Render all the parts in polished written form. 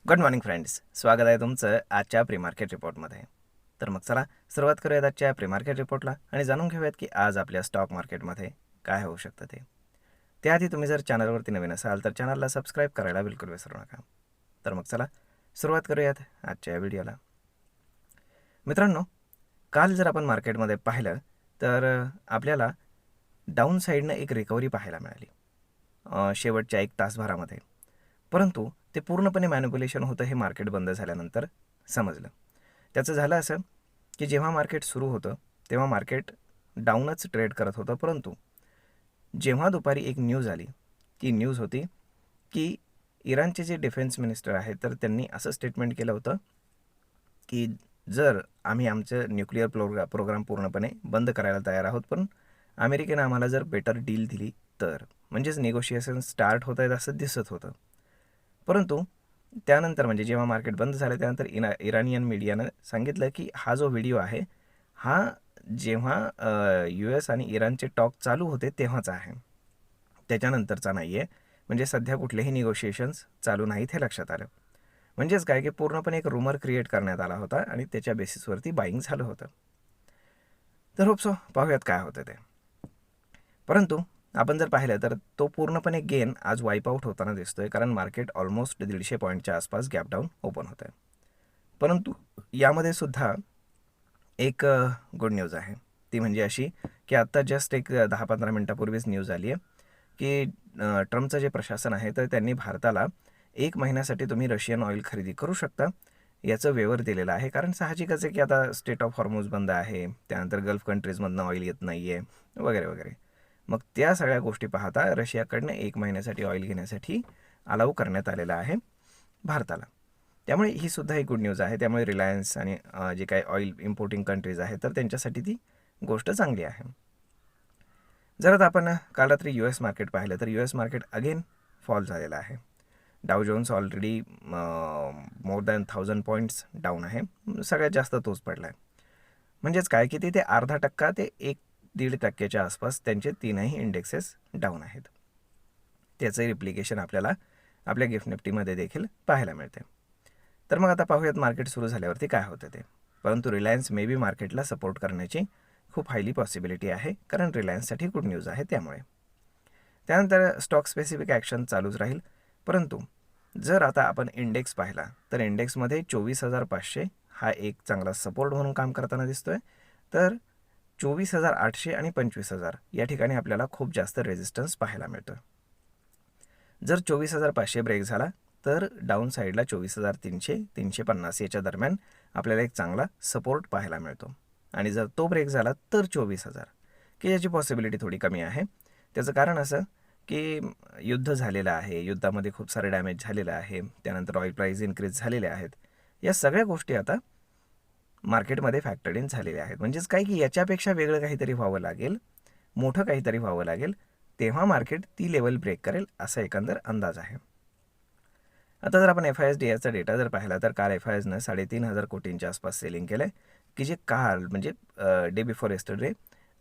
Good morning friends, स्वागत आहे तुमचं आजच्या प्री मार्केट रिपोर्टमध्ये. तर मग चला सुरुवात करूयात आजच्या प्री मार्केट रिपोर्टला आणि जाणून घेऊयात की आज आपल्या स्टॉक मार्केटमध्ये काय होऊ शकतं ते. त्याआधी तुम्ही जर चॅनलवरती नवीन असाल तर चॅनलला सबस्क्राईब करायला बिलकुल विसरू नका. तर मग चला सुरुवात करूयात आजच्या व्हिडिओला. मित्रांनो, काल जर आपण मार्केटमध्ये पाहिलं तर आपल्याला डाऊन साईडनं एक रिकव्हरी पाहायला मिळाली शेवटच्या 1 तासभरामध्ये. परंतु ते पूर्णपणे मॅनिप्युलेशन होतं हे मार्केट बंद झाल्यानंतर समजलं. त्याचं झालं असं की जेव्हा मार्केट सुरू होतं तेव्हा मार्केट डाऊनच ट्रेड करत होतं, परंतु जेव्हा दुपारी एक न्यूज आली, ती न्यूज होती की इराणचे जे डिफेन्स मिनिस्टर आहेत तर त्यांनी असं स्टेटमेंट केलं होतं की जर आम्ही आमचं न्यूक्लिअर प्रोग्राम पूर्णपणे बंद करायला तयार आहोत, पण अमेरिकेनं आम्हाला जर बेटर डील दिली तर, म्हणजेच निगोशिएशन स्टार्ट होत आहेत असं दिसत होतं. परंतु त्यानंतर म्हणजे जेव्हा मार्केट बंद झालं त्यानंतर इराणियन मीडियानं सांगितलं की हा जो व्हिडिओ आहे हा जेव्हा US आणि इराणचे टॉक चालू होते तेव्हाचा आहे, त्याच्यानंतरचा नाही आहे. म्हणजे सध्या कुठलेही निगोशिएशन्स चालू नाहीत हे लक्षात आलं. म्हणजेच काय की पूर्णपणे एक रूमर क्रिएट करण्यात आला होता आणि त्याच्या बेसिसवरती बाईंग झालं होतं. तर होप्सो पाहूयात काय होतं ते. परंतु आपण जर पाहिलं तर तो पूर्णपणे गेन आज वाईप आउट होताना दिसतोय, कारण मार्केट ऑलमोस्ट 150 पॉईंटच्या आसपास गॅप डाऊन ओपन होत आहे. परंतु यामध्ये सुद्धा एक गुड न्यूज आहे, ती म्हणजे अशी की आत्ता जस्ट एक 10-15 मिनटापूर्वीच न्यूज आली आहे की ट्रम्पचं जे प्रशासन आहे तर त्यांनी भारताला 1 महिन्यासाठी तुम्ही रशियन ऑइल खरेदी करू शकता याचं वेवर दिलेलं आहे. कारण साहजिकच आहे की आता स्टेट ऑफ हॉर्मोज बंद आहे, त्यानंतर गल्फ कंट्रीजमधनं ऑइल येत नाही आहे वगैरे वगैरे. मग त्या सगळ्या गोष्टी पाहता रशियाकडनं 1 महिन्यासाठी ऑइल घेण्यासाठी अलाउ करण्यात आलेलं आहे भारताला. त्यामुळे ही सुद्धा एक गुड न्यूज आहे. त्यामुळे रिलायन्स आणि जे काही ऑइल इम्पोर्टिंग कंट्रीज आहेत तर त्यांच्यासाठी ती गोष्ट चांगली आहे. जर आता आपण काल रात्री US मार्केट पाहिलं तर US मार्केट अगेन फॉल झालेलं आहे. Dow Jones already more than 1000 points down आहे, सगळ्यात जास्त तोच पडला आहे. म्हणजेच काय की तिथे 0.5% ते 1-1.5% आसपास त्यांचे तीनही इंडेक्सेस डाऊन आहेत. त्याचं रिप्लिकेशन आपल्याला आपल्या गिफ्ट निफ्टीमध्ये देखील पाहायला मिळते. तर मग आता पाहूयात मार्केट सुरू झाल्यावरती काय होतं ते. परंतु रिलायन्स मे बी मार्केटला सपोर्ट करण्याची खूप हायली पॉसिबिलिटी आहे, कारण रिलायन्ससाठी गुड न्यूज आहे त्यामुळे. त्यानंतर स्टॉक स्पेसिफिक ॲक्शन चालूच राहील. परंतु जर आता आपण इंडेक्स पाहिला तर इंडेक्समध्ये 24,500 हा एक चांगला सपोर्ट म्हणून काम करताना दिसतोय. तर 24,800 आणि 25,000 या ठिकाणी आपल्याला खूप जास्त रेजिस्टन्स पाहायला मिळतो. जर 24,500 ब्रेक झाला तर डाऊन साईडला 24,300-350 याच्या दरम्यान आपल्याला एक चांगला सपोर्ट पाहायला मिळतो. आणि जर तो ब्रेक झाला तर 24,000, की याची पॉसिबिलिटी थोडी कमी आहे. त्याचं कारण असं की युद्ध झालेलं आहे, युद्धामध्ये खूप सारे डॅमेज झालेलं आहे, त्यानंतर ऑइल प्राईस इन्क्रीज झालेले आहेत. या सगळ्या गोष्टी आता मार्केटमध्ये फॅक्टर्ड इन झालेल्या आहेत. म्हणजेच काय की याच्यापेक्षा वेगळं काहीतरी व्हावं लागेल, मोठं काहीतरी व्हावं लागेल, तेव्हा मार्केट ती लेवल ब्रेक करेल असा एकंदर अंदाज आहे. आता जर आपण FISDAचा डेटा जर पाहिला तर काल FISनं 3,500 कोटींच्या आसपास सेलिंग केलं आहे, की जे काल म्हणजे डे बिफोर येस्टरडे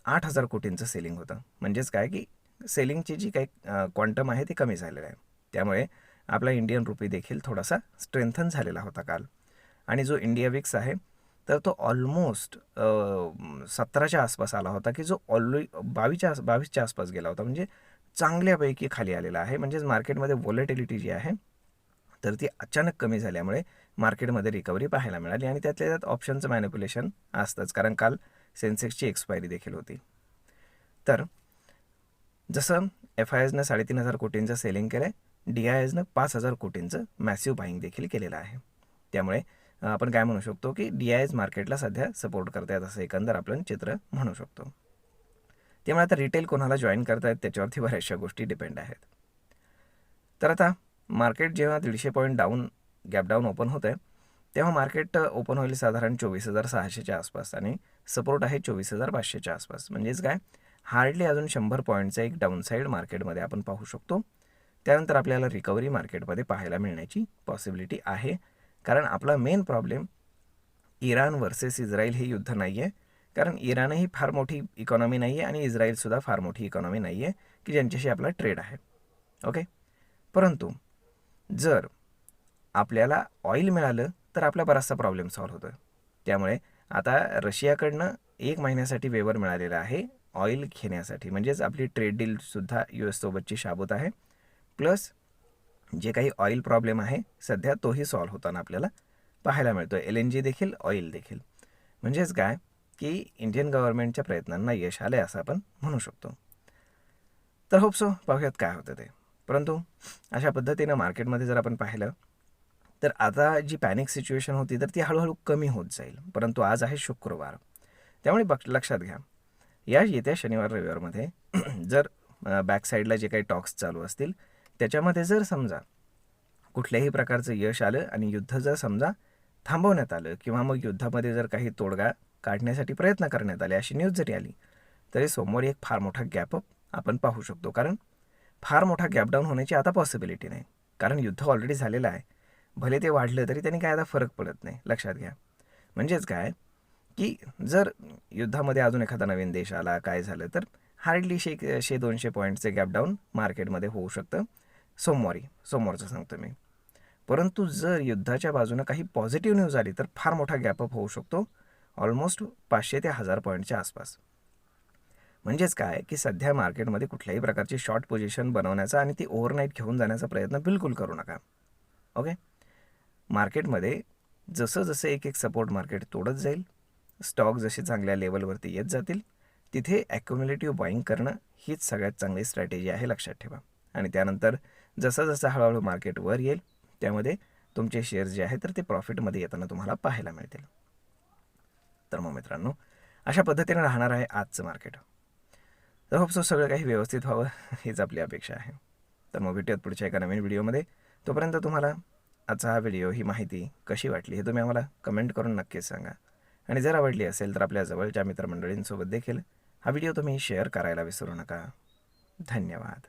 8,000 कोटींचं सेलिंग होतं. म्हणजेच काय की सेलिंगची जी काही क्वांटम आहे ती कमी झालेलं आहे. त्यामुळे आपला इंडियन रुपी देखील थोडासा स्ट्रेंथन झालेला होता काल. आणि जो इंडिया विक्स आहे तर तो ऑलमोस्ट 17च्या आसपास आला होता, की जो ऑलरेडी 22च्या आसपास गेला होता. म्हणजे चांगल्यापैकी खाली आलेला आहे. म्हणजेच मार्केटमध्ये व्हॉलेटिलिटी जी आहे तर ती अचानक कमी झाल्यामुळे मार्केटमध्ये रिकव्हरी पाहायला मिळाली. आणि त्यातल्या त्यात ऑप्शनचं मॅनिप्युलेशन असतंच, कारण काल सेन्सेक्सची एक्सपायरी देखील होती. तर जसं FISनं 3,500 कोटींचं सेलिंग केलं आहे, DISनं 5,000 कोटींचं मॅसिव्ह बाईंग देखील केलेलं आहे. त्यामुळे आपण काय म्हणू शकतो की DIS मार्केटला सध्या सपोर्ट करतायत असं एकंदर आपण चित्र म्हणू शकतो. त्यामुळे आता रिटेल कोणाला जॉईन करतायत त्याच्यावरती बऱ्याचशा गोष्टी डिपेंड आहेत. तर आता मार्केट जेव्हा 150 point down gap down open होतं आहे तेव्हा मार्केट ओपन होईल साधारण 24,600च्या आसपास आणि सपोर्ट आहे 24,500च्या आसपास. म्हणजेच काय हार्डली अजून 100 पॉईंटचा एक डाऊनसाईड मार्केटमध्ये आपण पाहू शकतो. त्यानंतर आपल्याला रिकव्हरी मार्केटमध्ये पाहायला मिळण्याची पॉसिबिलिटी आहे, कारण आपला main problem Iran versus Israel हे युद्ध नाही आहे. कारण इराणही फार मोठी इकॉनॉमी नाही आहे आणि इस्रायलसुद्धा फार मोठी इकॉनॉमी नाही आहे की ज्यांच्याशी आपला ट्रेड आहे. ओके. परंतु जर आपल्याला ऑइल मिळालं तर आपला बराचसा प्रॉब्लेम सॉल्व्ह होतो. त्यामुळे आता रशियाकडनं 1 महिन्यासाठी वेवर मिळालेला आहे ऑइल घेण्यासाठी. म्हणजेच आपली ट्रेड डीलसुद्धा US सोबतची शाबूत आहे. प्लस जे काही ऑइल प्रॉब्लेम आहे सध्या तोही सॉल्व्ह होताना आपल्याला पाहायला मिळतो. LNG देखील, ऑइल देखील. म्हणजेच काय की इंडियन गव्हर्नमेंटच्या प्रयत्नांना यश आले असं आपण म्हणू शकतो. तर होप सो पाहूयात काय होतं ते. परंतु अशा पद्धतीनं मार्केटमध्ये जर आपण पाहिलं तर आता जी पॅनिक सिच्युएशन होती तर ती हळूहळू कमी होत जाईल. परंतु आज आहे शुक्रवार, त्यामुळे लक्षात घ्या या येत्या शनिवार रविवारमध्ये जर बॅक साईडला जे काही टॉक्स चालू असतील त्याच्यामध्ये जर समजा कुठल्याही प्रकारचं यश आलं आणि युद्ध जर समजा थांबवण्यात आलं किंवा मग युद्धामध्ये जर काही तोडगा काढण्यासाठी प्रयत्न करण्यात आले अशी न्यूज जरी आली तरी सोमवारी एक फार मोठा गॅपअप आपण पाहू शकतो. कारण फार मोठा गॅपडाऊन होण्याची आता पॉसिबिलिटी नाही, कारण युद्ध ऑलरेडी झालेलं आहे. भले ते वाढलं तरी त्यांनी काय आता फरक पडत नाही. लक्षात घ्या. म्हणजेच काय की जर युद्धामध्ये अजून एखादा नवीन देश आला काय झालं तर हार्डली 100-200 पॉईंटचे गॅपडाऊन मार्केटमध्ये होऊ शकतं सोमवारचं सांगतो मी. परंतु जर युद्धाच्या बाजूनं काही पॉझिटिव्ह न्यूज आली तर फार मोठा गॅपअप होऊ शकतो, ऑलमोस्ट 500 ते 1000 पॉईंटच्या आसपास. म्हणजेच काय की सध्या मार्केटमध्ये कुठल्याही प्रकारची शॉर्ट पोझिशन बनवण्याचा आणि ती ओव्हरनाईट घेऊन जाण्याचा प्रयत्न बिलकुल करू नका. ओके. मार्केटमध्ये जसं जसं एक सपोर्ट मार्केट तोडत जाईल, स्टॉक जसे चांगल्या लेवलवरती येत जातील तिथे ॲक्युम्युलेटिव्ह बाईंग करणं हीच सगळ्यात चांगली स्ट्रॅटेजी आहे, लक्षात ठेवा. आणि त्यानंतर जसं जसं हळूहळू मार्केट वर येईल त्यामध्ये तुमचे शेअर्स जे आहेत तर ते प्रॉफिटमध्ये येताना तुम्हाला पाहायला मिळतील. तर मग मित्रांनो अशा पद्धतीने राहणार आहे आजचं मार्केट. तर होपसो सगळं काही व्यवस्थित व्हावं हीच आपली अपेक्षा आहे. तर मग भेटूयात पुढच्या एका नवीन व्हिडिओमध्ये. तोपर्यंत तुम्हाला आजचा हा व्हिडिओ, ही माहिती कशी वाटली हे तुम्ही आम्हाला कमेंट करून नक्कीच सांगा. आणि जर आवडली असेल तर आपल्या जवळच्या मित्रमंडळींसोबत देखील हा व्हिडिओ तुम्ही शेअर करायला विसरू नका. धन्यवाद.